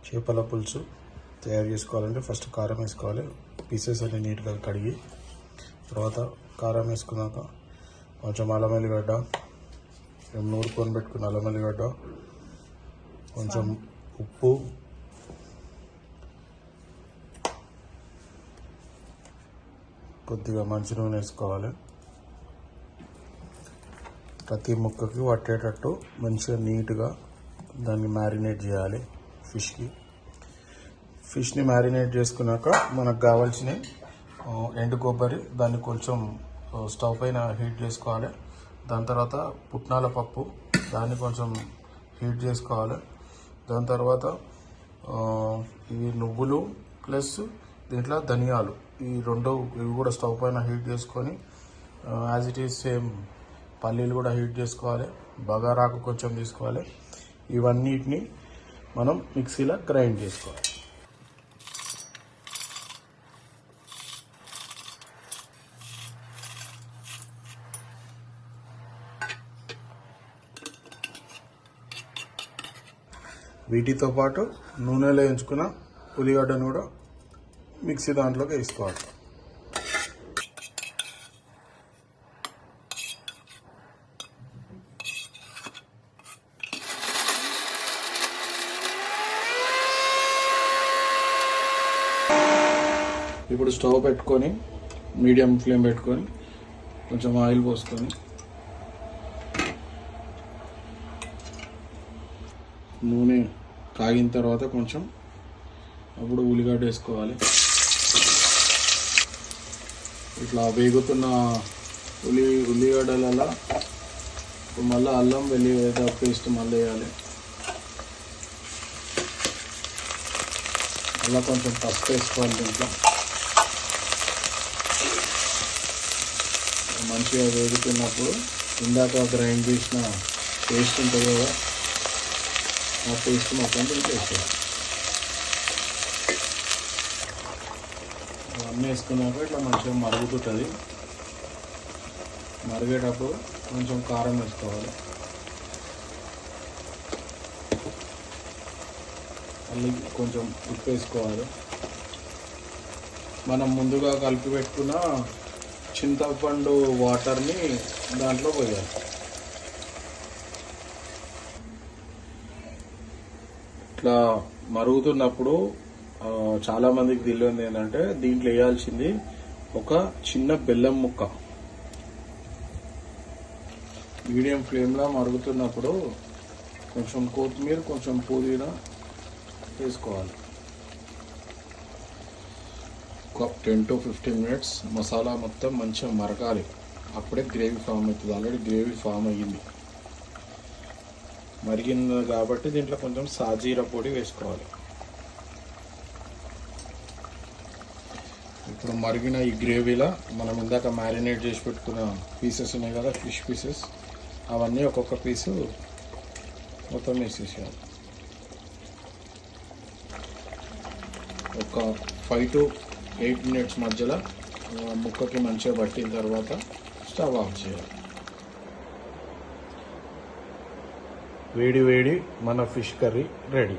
చేపల పులుసు తయారు చేసుకోవాలంటే ఫస్ట్ కారం వేసుకోవాలి. పీసెస్ అన్ని నీట్గా కడిగి తర్వాత కారం వేసుకున్నాక కొంచెం అల్లం ఎల్లిగడ్డ, నూరుకొని పెట్టుకున్న అల్లం ఎల్లిగడ్డ, కొంచెం ఉప్పు, కొద్దిగా మంచి నూనె వేసుకోవాలి. ప్రతి ముక్కకి పట్టేటట్టు మంచిగా నీట్గా దాన్ని మ్యారినేట్ చేయాలి. ఫిష్ని మ్యారినేట్ చేసుకున్నాక మనకు కావాల్సిన ఎండు కొబ్బరి దాన్ని కొంచెం స్టవ్ పైన హీట్ చేసుకోవాలి. దాని తర్వాత పుట్నాల పప్పు దాన్ని కొంచెం హీట్ చేసుకోవాలి. దాని తర్వాత ఇవి నువ్వులు ప్లస్ దీంట్లో ధనియాలు ఇవి కూడా స్టవ్ పైన హీట్ చేసుకొని యాజ్ ఇట్ ఈజ్ సేమ్ పల్లీలు కూడా హీట్ చేసుకోవాలి. బగారాకు కొంచెం తీసుకోవాలి. ఇవన్నిటిని మనం మిక్సీలో గ్రైండ్ చేసుకోవాలి. వీటితో పాటు నూనెలో వేయించుకున్న ఉల్లిగడ్డను కూడా మిక్సీ దాంట్లోకి వేసుకోవాలి. ఇప్పుడు స్టవ్ పెట్టుకొని మీడియం ఫ్లేమ్ పెట్టుకొని కొంచెం ఆయిల్ పోసుకొని నూనె కాగిన తర్వాత కొంచెం అప్పుడు ఉల్లిగడ్డ వేసుకోవాలి. ఇట్లా వేగుతున్న ఉల్లిగడ్డలలో మళ్ళీ అల్లం వెల్లిగడ్డ పేస్ట్ మళ్ళీ వేయాలి. అలా కొంచెం పసుపు వేసుకోవాలి. దీంట్లో మంచిగా వేగుతున్నప్పుడు ఇందాక గ్రైండ్ చేసిన పేస్ట్ ఉంటుంది కదా, ఆ పేస్ట్ మొత్తం వేసుకోవాలి. అవన్నీ వేసుకున్నాక ఇట్లా మంచిగా మరుగుతుంటుంది. మరిగేటప్పుడు కొంచెం కారం వేసుకోవాలి. మళ్ళీ కొంచెం ఉప్పు వేసుకోవాలి. మనం ముందుగా కలిపి పెట్టుకున్న చింతపండు వాటర్ని దాంట్లో పోయాలి. ఇట్లా మరుగుతున్నప్పుడు చాలామందికి తెలియదు ఏంటంటే దీంట్లో వేయాల్సింది ఒక చిన్న బెల్లం ముక్క. మీడియం ఫ్లేమ్లో మరుగుతున్నప్పుడు కొంచెం కొత్తిమీర, కొంచెం పుదీనా వేసుకోవాలి. ఒక 10 to 15 minutes మసాలా మొత్తం మంచిగా మరగాలి. అప్పుడే గ్రేవీ ఫామ్ అవుతుంది. ఆల్రెడీ గ్రేవీ ఫామ్ అయ్యింది, మరిగింది కాబట్టి దీంట్లో కొంచెం సాజీరా పొడి వేసుకోవాలి. ఇప్పుడు మరిగిన ఈ గ్రేవీలో మనం ఇందాక మ్యారినేట్ చేసి పెట్టుకున్న పీసెస్ ఉన్నాయి కదా, ఫిష్ పీసెస్, అవన్నీ ఒక్కొక్క పీసు మొత్తం వేసేసేయాలి. ఒక 5 to 8 minutes మధ్యలో ముక్కకి మంచిగా పట్టిన తర్వాత స్టవ్ ఆఫ్ చేయాలి. వేడి వేడి మన ఫిష్ కర్రీ రెడీ.